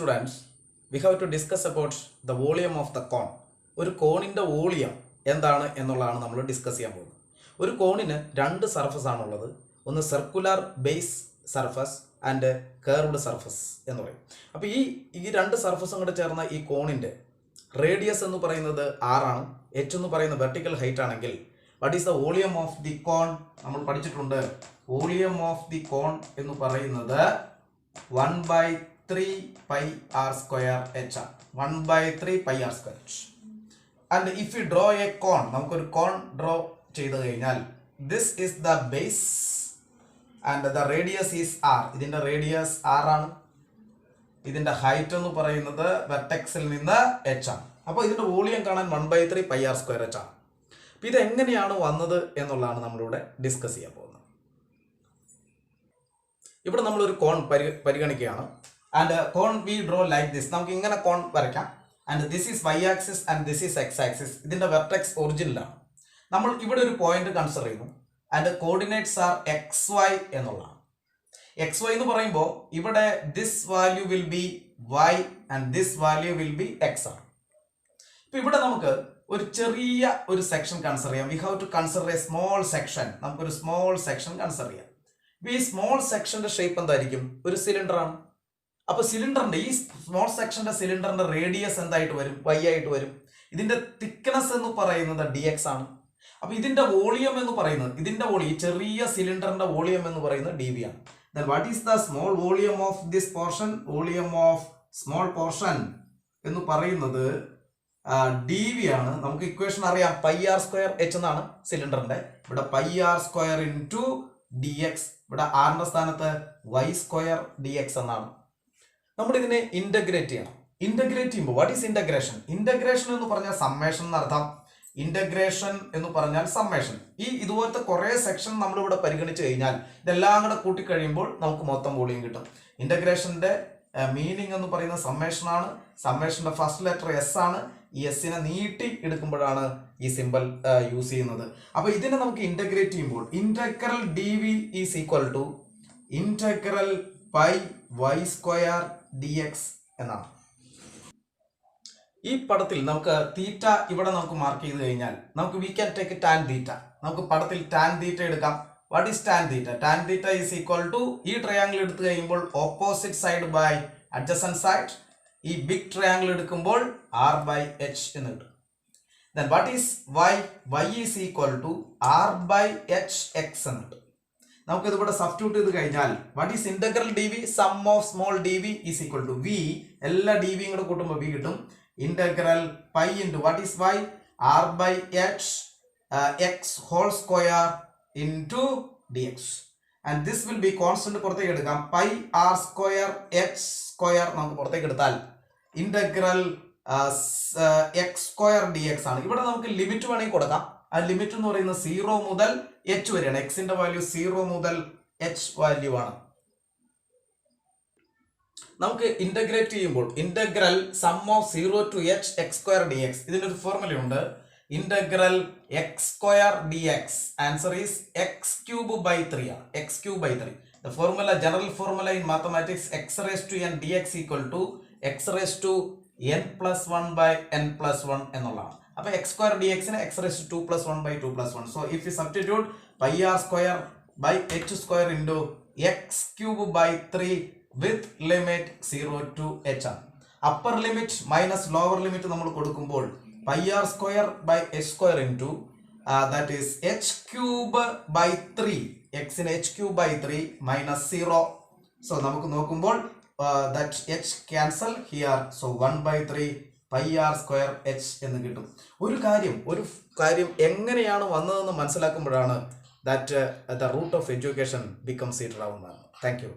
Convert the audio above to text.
students, we have to discuss about the volume of the cone. ഒരു കോണിൻ്റെ volume എന്താണ് എന്നുള്ളതാണ് നമ്മൾ ഡിസ്കസ് ചെയ്യാൻ പോകുന്നത്. ഒരു കോണിന് രണ്ട് സർഫസ് ആണുള്ളത്. ഒന്ന് circular base surface and curved surface എന്ന് പറയും. അപ്പോൾ ഈ രണ്ട് സർഫസും കൂടെ ചേർന്ന ഈ കോണിൻ്റെ റേഡിയസ് എന്ന് പറയുന്നത് r ആണ്. h എന്ന് പറയുന്ന വെർട്ടിക്കൽ ഹൈറ്റ് ആണെങ്കിൽ what is the volume of the cone നമ്മൾ പഠിച്ചിട്ടുണ്ട്. വോളിയം ഓഫ് ദി കോൺ എന്ന് പറയുന്നത് 1/3 pi r square h ആണ്. 1/3 pi r square h. And if you draw a cone, നമുക്കൊരു കോൺ ഡ്രോ ചെയ്ത് കഴിഞ്ഞാൽ this is the base and the radius is r. ഇതിന്റെ radius r ആണ്. ഇതിന്റെ ഹൈറ്റ് എന്ന് പറയുന്നത് വെർട്ടെക്സിൽ നിന്ന് h ആണ്. അപ്പോൾ ഇതിന്റെ വോളിയം കാണാൻ 1/3 pi r square h ആണ്. അപ്പോൾ ഇത് എങ്ങനെയാണ് വന്നത് എന്നുള്ളതാണ് നമ്മളിവിടെ ഡിസ്കസ് ചെയ്യാൻ പോകുന്നത്. ഇവിടെ നമ്മളൊരു കോൺ പരിഗണിക്കുകയാണ്. And cone we draw like this. നമുക്ക് ഇങ്ങനെ കോൺ വരയ്ക്കാം. And this is y axis and this is x axis. ഇതിന്റെ വെർട്ടെക്സ് ഒറിജിനിലാണ്. നമ്മൾ ഇവിടെ ഒരു പോയിന്റ് കൺസിഡർ ചെയ്യുന്നു. ആൻഡ് കോർഡിനേറ്റ്സ് ആർ xy എന്നുള്ളതാണ്. xy എന്ന് പറയുമ്പോൾ ഇവിടെ this value will be y and this value will be x ആണ്. ഇപ്പൊ ഇവിടെ നമുക്ക് ഒരു ചെറിയ ഒരു സെക്ഷൻ കൺസിഡർ ചെയ്യാം. We have to consider A small section. നമുക്കൊരു സ്മോൾ സെക്ഷൻ കൺസിഡർ ചെയ്യാം. ഈ സ്മോൾ സെക്ഷന്റെ ഷേപ്പ് എന്തായിരിക്കും? ഒരു സിലിണ്ടർ ആണ്. അപ്പൊ സിലിണ്ടറിന്റെ ഈ സ്മോൾ സെക്ഷന്റെ സിലിണ്ടറിന്റെ റേഡിയസ് എന്തായിട്ട് വരും? y ആയിട്ട് വരും. ഇതിന്റെ തിക്നെസ് എന്ന് പറയുന്നത് dx ആണ്. അപ്പൊ ഇതിന്റെ വോളിയം എന്ന് പറയുന്നത് ഈ ചെറിയ സിലിണ്ടറിന്റെ വോളിയം എന്ന് പറയുന്നത് dv ആണ്. Then what is the small volume of this portion? Volume of small portion എന്ന് പറയുന്നത് dv ആണ്. നമുക്ക് ഇക്വേഷൻ അറിയാം. pi r square h എന്നാണ് സിലിണ്ടറിന്റെ. ഇവിടെ pi r square into dx. ഇവിടെ r ന്റെ സ്ഥാനത്ത് y square dx എന്നാണ്. നമ്മൾ ഇതിനെ ഇന്റഗ്രേറ്റ് ചെയ്യണം. ഇന്റഗ്രേറ്റ് ചെയ്യുമ്പോൾ വാട്ട് ഈസ് ഇന്റഗ്രേഷൻ? ഇന്റഗ്രേഷൻ എന്ന് പറഞ്ഞാൽ സമ്മേഷൻ എന്നർത്ഥം. ഇന്റഗ്രേഷൻ എന്ന് പറഞ്ഞാൽ സമ്മേഷൻ. ഇതുപോലത്തെ കുറെ സെക്ഷൻ നമ്മളിവിടെ പരിഗണിച്ചു കഴിഞ്ഞാൽ ഇതെല്ലാം കൂടെ കൂട്ടിക്കഴിയുമ്പോൾ നമുക്ക് മൊത്തം വോളിയം കിട്ടും. ഇന്റഗ്രേഷന്റെ മീനിങ് എന്ന് പറയുന്നത് സമ്മേഷൻ ആണ്. സമ്മേഷന്റെ ഫസ്റ്റ് ലെറ്റർ എസ് ആണ്. ഈ എസ്സിനെ നീട്ടി എടുക്കുമ്പോഴാണ് ഈ സിമ്പിൾ യൂസ് ചെയ്യുന്നത്. അപ്പൊ ഇതിനെ നമുക്ക് ഇന്റഗ്രേറ്റ് ചെയ്യുമ്പോൾ integral d v is equal to integral pi y square dx എന്നാണ്. ഈ പടത്തിൽ നമുക്ക് തീറ്റ ഇവിടെ നമുക്ക് മാർക്ക് ചെയ്ത് കഴിഞ്ഞാൽ നമുക്ക് we can take tan theta. നമുക്ക് പടത്തിൽ ടാൻ തീറ്റ എടുക്കാം. What is tan theta? Tan theta is equal to ഈ ട്രയാങ്കിൾ എടുത്തു കഴിയുമ്പോൾ opposite side by adjacent side. ഈ ബിഗ് ട്രയാങ്കിൾ എടുക്കുമ്പോൾ r by h എന്ന് കിട്ടും. Then what is y? y is equal to r by h x എന്ന് കിട്ടും. നമുക്ക് ഇതിവിടെ സബ്സ്റ്റിറ്റ്യൂട്ട് ചെയ്ത് കഴിഞ്ഞാൽ what is integral d v? Sum of small d v is equal to v. എല്ലാ ഡി വിയും കൂടെ കൂട്ടുമ്പോൾ വി കിട്ടും. Integral pi into what is y? R by h x whole square into d x. And this will be constant പുറത്തേക്ക് എടുക്കാം. Pi r square h square നമുക്ക് പുറത്തേക്ക് എടുത്താൽ integral x square d x ആണ്. ഇവിടെ നമുക്ക് limit വേണമെങ്കിൽ കൊടുക്കാം. ആ ലിമിറ്റ് എന്ന് പറയുന്നത് 0 മുതൽ h വരെയാണ്. എക്സിന്റെ വാല്യൂ 0 മുതൽ h വാല്യൂ ആണ്. നമുക്ക് ഇന്റഗ്രേറ്റ് ചെയ്യുമ്പോൾ integral sum of 0 to h x square d x. ഇതിനൊരു ഫോർമുലയുണ്ട്. Integral x square d x answer is x cube by 3 ആണ്. X cube by 3. The formula, general formula in mathematics, x raise to n dx equal to x raise to n plus 1 by n plus 1 എന്നുള്ളതാണ്. അപ്പോൾ x square d എക്സിന് x raise to 2 plus 1 by 2 plus 1. So if you substitute pi r square by h square into x cube by 3 with limit 0 to h ആണ്. Upper limit minus lower limit നമ്മൾ കൊടുക്കുമ്പോൾ pi r square by h square into that is h cube by 3. എക്സിന് h cube by 3 minus 0. So നമുക്ക് നോക്കുമ്പോൾ that h cancel here. So 1/3 pi r square h എന്ന് കിട്ടും. ഒരു കാര്യം എങ്ങനെയാണ് വന്നതെന്ന് മനസ്സിലാക്കുമ്പോഴാണ് that the root of education becomes it. Thank you.